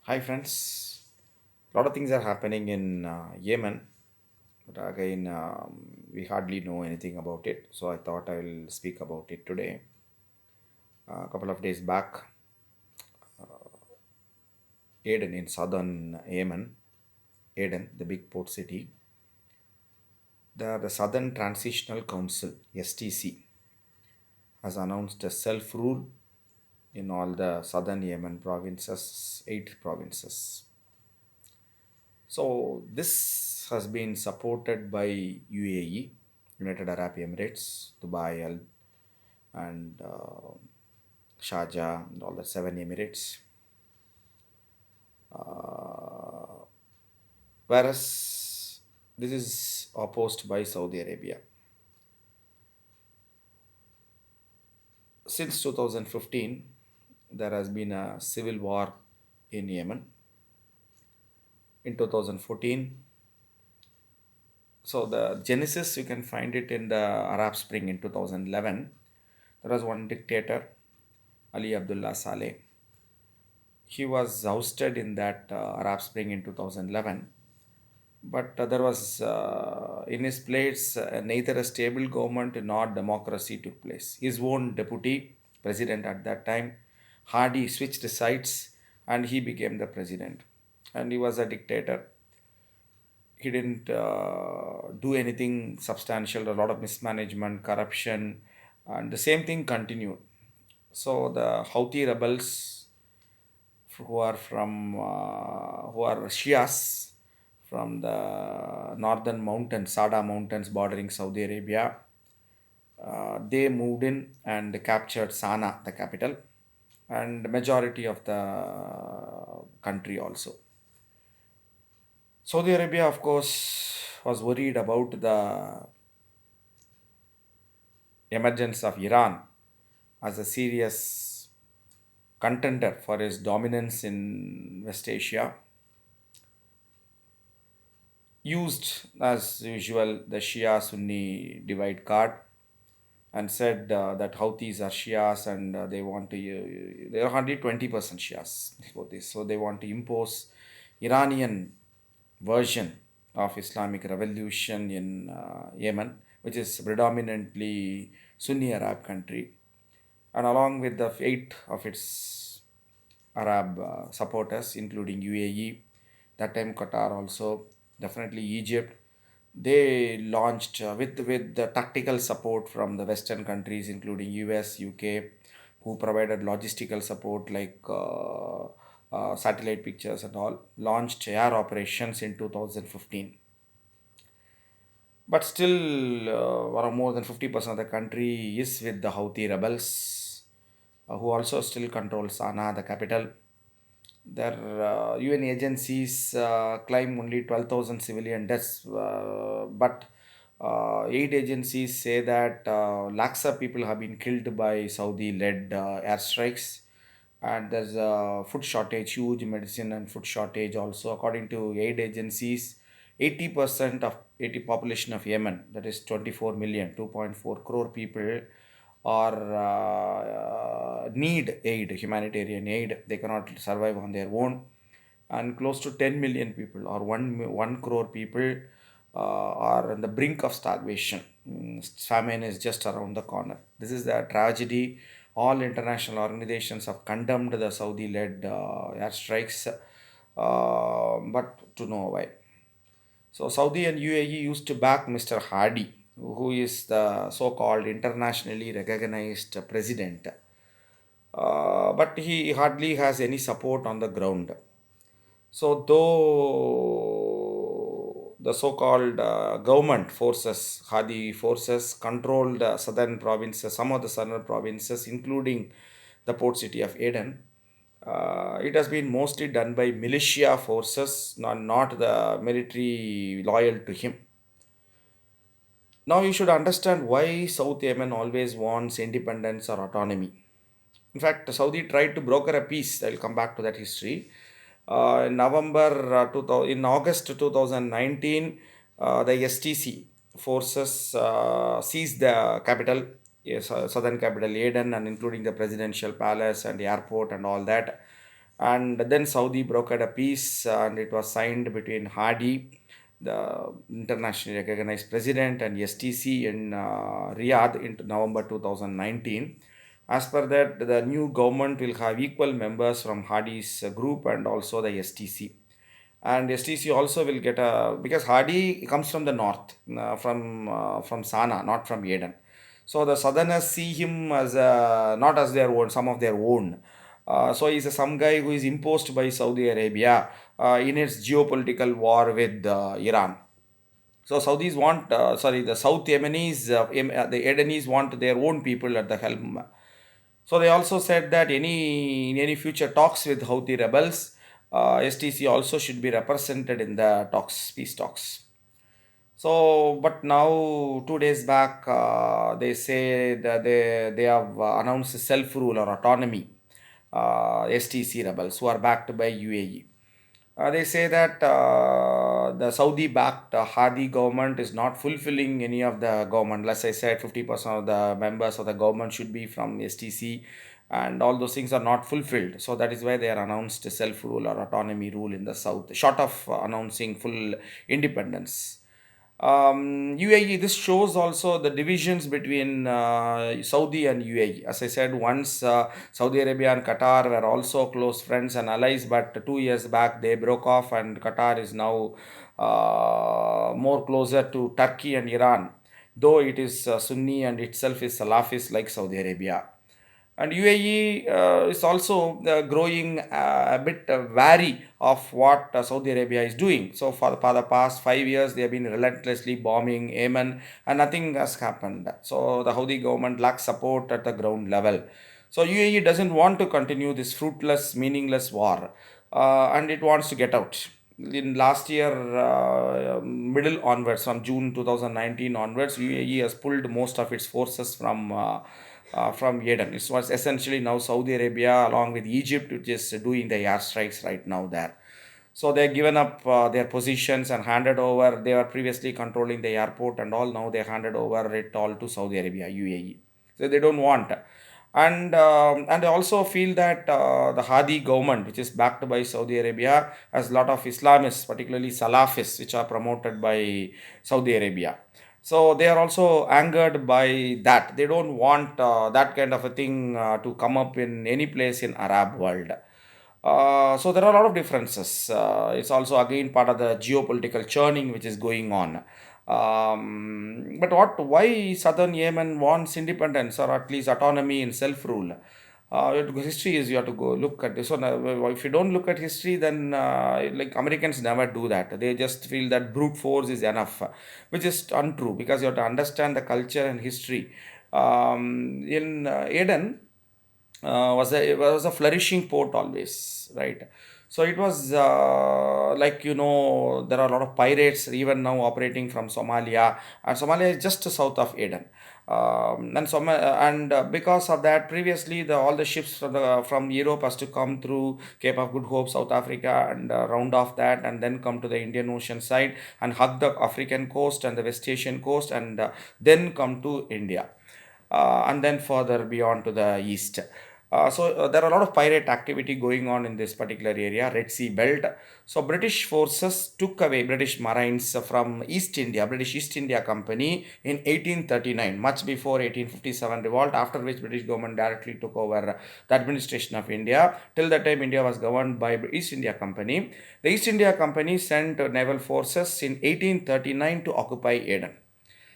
Hi friends, a lot of things are happening in Yemen, but again, we hardly know anything about it. So I thought I will speak about it today. A couple of days back, Aden in southern Yemen, Aden, the big port city, the Southern Transitional Council (STC) has announced a self-rule in all the southern Yemen provinces, 8 provinces. So this has been supported by UAE, United Arab Emirates, Dubai, and Sharjah, and all the 7 Emirates. Uh, Whereas this is opposed by Saudi Arabia. Since 2015, there has been a civil war in Yemen. In 2014, so the genesis you can find it in the Arab Spring in 2011. There was one dictator, Ali Abdullah Saleh. He was ousted in that Arab Spring in 2011, but there was in his place neither a stable government nor democracy took place. His own deputy president at that time, Hadi, switched sides and he became the president. And he was a dictator. He didn't do anything substantial, a lot of mismanagement, corruption, and the same thing continued. So the Houthi rebels who are Shias from the northern mountains, Sada mountains bordering Saudi Arabia. They moved in and captured Sana'a, the capital, and majority of the country also. Saudi Arabia, of course, was worried about the emergence of Iran as a serious contender for its dominance in West Asia, used as usual the Shia Sunni divide card and said that Houthis are Shias and they want to, they are hardly 20% Shias for this. So they want to impose Iranian version of Islamic revolution in Yemen, which is predominantly Sunni Arab country. And along with the 8 of its Arab supporters, including UAE, that time Qatar also, definitely Egypt. They launched with the tactical support from the Western countries, including US, UK, who provided logistical support like satellite pictures and all, launched air operations in 2015. But still, more than 50% of the country is with the Houthi rebels, who also still control Sana'a, the capital. Their UN agencies claim only 12,000 civilian deaths, but 8 agencies say that lakhs of people have been killed by Saudi-led airstrikes, and there's a food shortage, huge medicine and food shortage also. According to 8 agencies, 80% of 80 population of Yemen, that is 24 million, 2.4 crore people, or need aid, humanitarian aid. They cannot survive on their own. And close to 10 million people or 1 crore people are on the brink of starvation. Famine is just around the corner. This is the tragedy. All international organizations have condemned the Saudi led airstrikes, but to no avail. So Saudi and UAE used to back Mr. Hadi, who is the so-called internationally recognized president. But he hardly has any support on the ground. So though the so-called government forces, Hadi forces, controlled southern provinces, some of the southern provinces, including the port city of Aden, it has been mostly done by militia forces, not the military loyal to him. Now you should understand why South Yemen always wants independence or autonomy. In fact, Saudi tried to broker a peace. I'll come back to that history. In November 2000, in August 2019, the STC forces seized the capital, yes, southern capital Aden, and including the presidential palace and the airport and all that. And then Saudi brokered a peace, and it was signed between Hadi, the internationally recognized president, and STC in Riyadh in November 2019. As per that, the new government will have equal members from Hadi's group and also the STC. And STC also will get a, because Hadi comes from the north, from Sana, not from Aden. So the southerners see him as not as their own, some of their own. So he's some guy who is imposed by Saudi Arabia in its geopolitical war with Iran. So Saudis want, the South Yemenis, the Adenis want their own people at the helm. So they also said that in any future talks with Houthi rebels, STC also should be represented in the talks, peace talks. So, but now 2 days back, they say that they have announced self rule or autonomy. STC rebels who are backed by UAE. They say that the Saudi backed Hadi government is not fulfilling any of the government. As I said, 50% of the members of the government should be from STC, and all those things are not fulfilled. So that is why they are announced self rule or autonomy rule in the south, short of announcing full independence. UAE, this shows also the divisions between Saudi and UAE. As I said, once Saudi Arabia and Qatar were also close friends and allies, but 2 years back they broke off, and Qatar is now more closer to Turkey and Iran, though it is Sunni and itself is Salafist like Saudi Arabia. And UAE is also growing a bit wary of what Saudi Arabia is doing. So for the past 5 years, they have been relentlessly bombing Yemen, and nothing has happened. So the Saudi government lacks support at the ground level. So UAE doesn't want to continue this fruitless, meaningless war, and it wants to get out. In last year, middle onwards, from June 2019 onwards, UAE has pulled most of its forces from Aden. It was essentially now Saudi Arabia along with Egypt, which is doing the airstrikes right now there. So they've given up their positions and handed over. They were previously controlling the airport and all. Now they handed over it all to Saudi Arabia, UAE. So they don't want. And I also feel that the Hadi government, which is backed by Saudi Arabia, has a lot of Islamists, particularly Salafists, which are promoted by Saudi Arabia. So they are also angered by that. They don't want that kind of a thing to come up in any place in Arab world. So there are a lot of differences. It's also again part of the geopolitical churning which is going on. But why Southern Yemen wants independence or at least autonomy and self-rule? History is you have to go look at this. So now, if you don't look at history, then like Americans never do that. They just feel that brute force is enough, which is untrue because you have to understand the culture and history. In Aden, was a flourishing port always, right? So it was like there are a lot of pirates even now operating from Somalia, and Somalia is just south of Aden. And because of that, previously all the ships from Europe has to come through Cape of Good Hope, South Africa, and round off that, and then come to the Indian Ocean side and hug the African coast and the West Asian coast, and then come to India, and then further beyond to the east. So there are a lot of pirate activity going on in this particular area, Red Sea belt. So British forces took away British marines from East India, British East India Company in 1839, much before 1857 revolt, after which British government directly took over the administration of India. Till that time, India was governed by East India Company. The East India Company sent naval forces in 1839 to occupy Aden.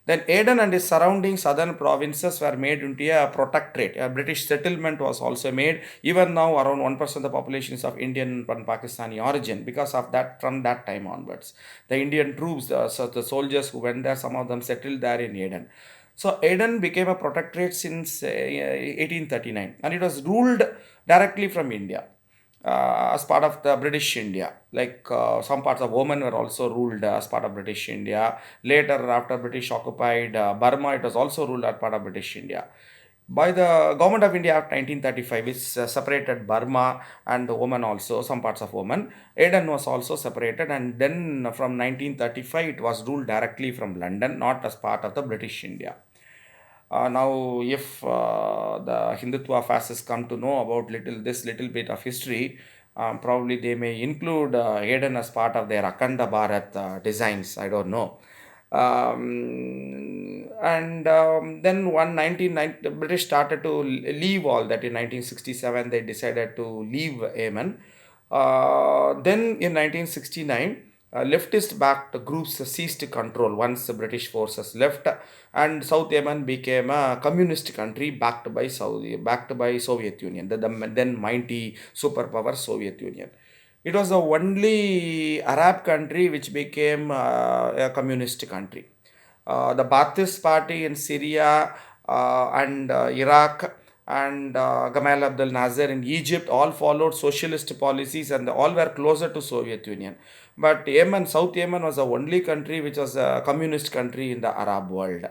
Then Aden and its surrounding southern provinces were made into a protectorate. A British settlement was also made. Even now, around 1% of the population is of Indian and Pakistani origin because of that, from that time onwards. The Indian troops, the soldiers who went there, some of them settled there in Aden. So Aden became a protectorate since 1839, and it was ruled directly from India as part of the British India. Like some parts of Oman were also ruled as part of British India. Later, after British occupied Burma, it was also ruled as part of British India. By the Government of India Act 1935, which separated Burma and Oman also, some parts of Oman, Aden was also separated, and then from 1935 it was ruled directly from London, not as part of the British India. Now, if the Hindutva fascists come to know about little bit of history, Probably they may include Aden as part of their Akhanda Bharat designs. I don't know. And then one 1990, the British started to leave all that. In 1967, they decided to leave Yemen. Then in 1969, leftist backed groups seized control once the British forces left, and South Yemen became a communist country backed by Soviet Union, the then mighty superpower Soviet Union. It was the only Arab country which became a communist country. The Ba'athist Party in Syria and Iraq and Gamal Abdel Nasser in Egypt all followed socialist policies and all were closer to Soviet Union. But Yemen, South Yemen was the only country which was a communist country in the Arab world.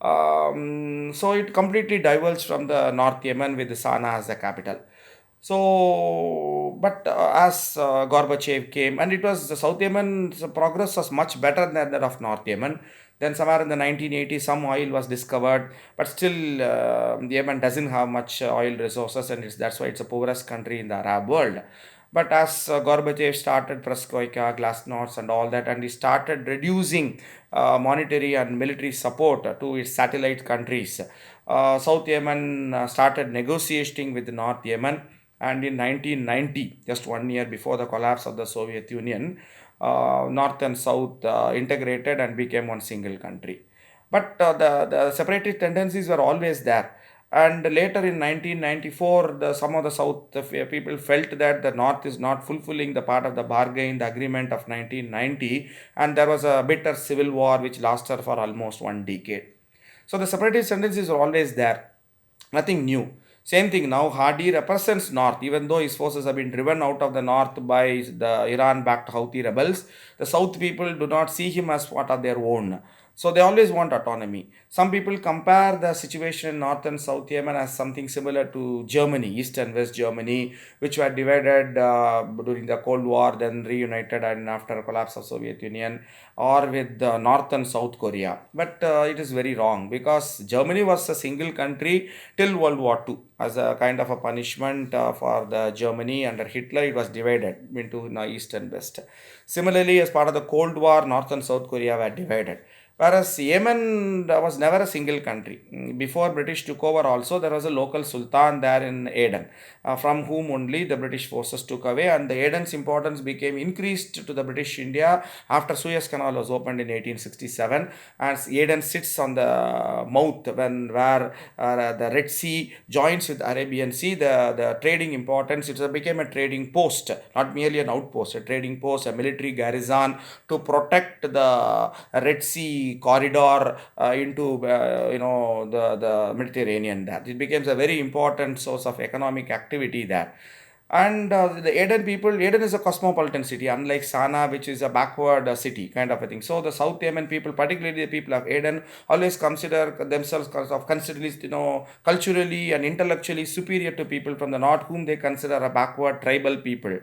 So it completely diverged from the North Yemen with Sana'a as the capital. So, but as Gorbachev came, and it was the South Yemen's progress was much better than that of North Yemen. Then somewhere in the 1980s, some oil was discovered, but still Yemen doesn't have much oil resources, and that's why it's the poorest country in the Arab world. But as Gorbachev started Perestroika, Glasnost, and all that, and he started reducing monetary and military support to its satellite countries, South Yemen started negotiating with North Yemen, and in 1990, just 1 year before the collapse of the Soviet Union, North and South integrated and became one single country. But the separatist tendencies were always there. And later in 1994, some of the South people felt that the North is not fulfilling the part of the bargain, the agreement of 1990, and there was a bitter civil war which lasted for almost 1 decade. So the separatist tendencies are always there. Nothing new. Same thing now. Hadi represents North, even though his forces have been driven out of the North by the Iran-backed Houthi rebels. The South people do not see him as part of their own. So they always want autonomy. Some people compare the situation in North and South Yemen as something similar to Germany, East and West Germany, which were divided during the Cold War, then reunited and after collapse of Soviet Union, or with North and South Korea. But it is very wrong because Germany was a single country till World War II. As a kind of a punishment for the Germany under Hitler, it was divided into East and West. Similarly, as part of the Cold War, North and South Korea were divided. Whereas Yemen was never a single country. Before British took over also, there was a local sultan there in Aden, from whom only the British forces took away, and the Aden's importance became increased to the British India after Suez Canal was opened in 1867, as Aden sits on the mouth where the Red Sea joins with Arabian Sea. The trading importance, it became a trading post, not merely an outpost, a trading post, a military garrison to protect the Red Sea corridor into the Mediterranean. That it becomes a very important source of economic activity there. And the Aden people, Aden is a cosmopolitan city, unlike Sana'a, which is a backward city kind of a thing. So the South Yemen people, particularly the people of Aden, always consider themselves considerably, culturally and intellectually superior to people from the north, whom they consider a backward tribal people.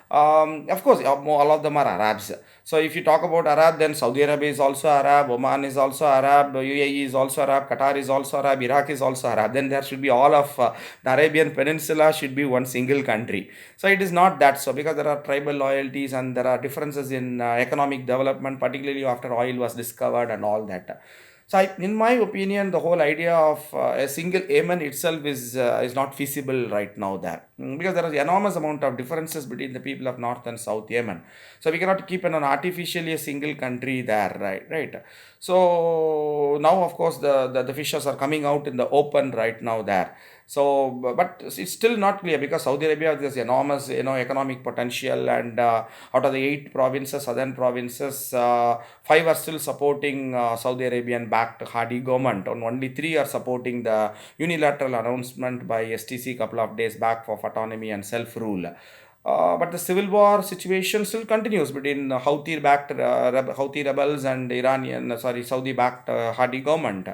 Of course, all of them are Arabs. So if you talk about Arab, then Saudi Arabia is also Arab, Oman is also Arab, UAE is also Arab, Qatar is also Arab, Iraq is also Arab. Then there should be all of the Arabian Peninsula should be one single country. So it is not that so, because there are tribal loyalties and there are differences in economic development, particularly after oil was discovered and all that. So, in my opinion, the whole idea of a single Yemen itself is not feasible right now there. Because there is enormous amount of differences between the people of North and South Yemen. So we cannot keep an artificially a single country there, right? So now, of course, the fishes are coming out in the open right now there. So, but it's still not clear because Saudi Arabia has enormous, economic potential, and out of the 8 provinces, southern provinces, 5 are still supporting Saudi Arabian-backed Hadi government, and only 3 are supporting the unilateral announcement by STC couple of days back of autonomy and self-rule. But the civil war situation still continues between Houthi rebels and Saudi-backed Hadi government.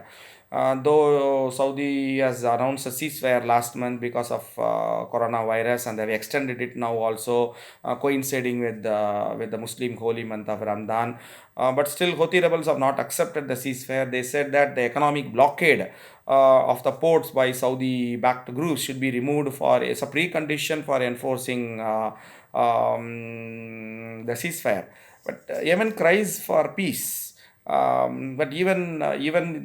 Though Saudi has announced a ceasefire last month because of coronavirus, and they've extended it now also, coinciding with the Muslim holy month of Ramadan. But still, Houthi rebels have not accepted the ceasefire. They said that the economic blockade of the ports by Saudi-backed groups should be removed as a precondition for enforcing the ceasefire. But Yemen cries for peace. But even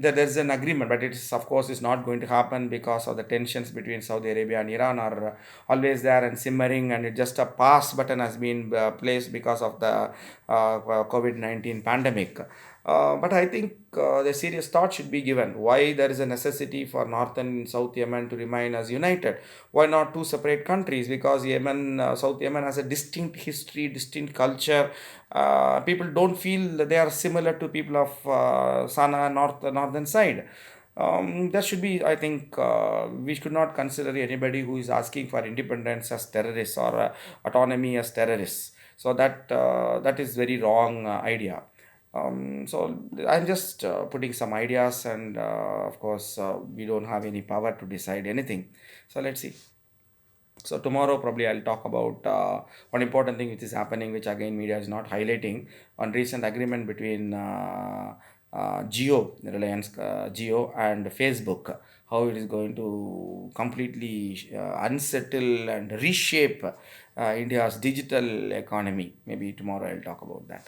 there's an agreement, but it's of course is not going to happen because of the tensions between Saudi Arabia and Iran are always there and simmering, and it just a pass button has been placed because of the COVID-19 pandemic. But I think the serious thought should be given why there is a necessity for North and South Yemen to remain as united. Why not two separate countries? Because Yemen, South Yemen has a distinct history, distinct culture. People don't feel that they are similar to people of Sana northern side. That should be, I think, we should not consider anybody who is asking for independence as terrorists or autonomy as terrorists. So that is very wrong idea. So I'm just putting some ideas, and of course, we don't have any power to decide anything. So let's see. So tomorrow probably I'll talk about one important thing which is happening, which again media is not highlighting, on recent agreement between Geo, Reliance Geo, and Facebook, how it is going to completely unsettle and reshape India's digital economy. Maybe tomorrow I'll talk about that.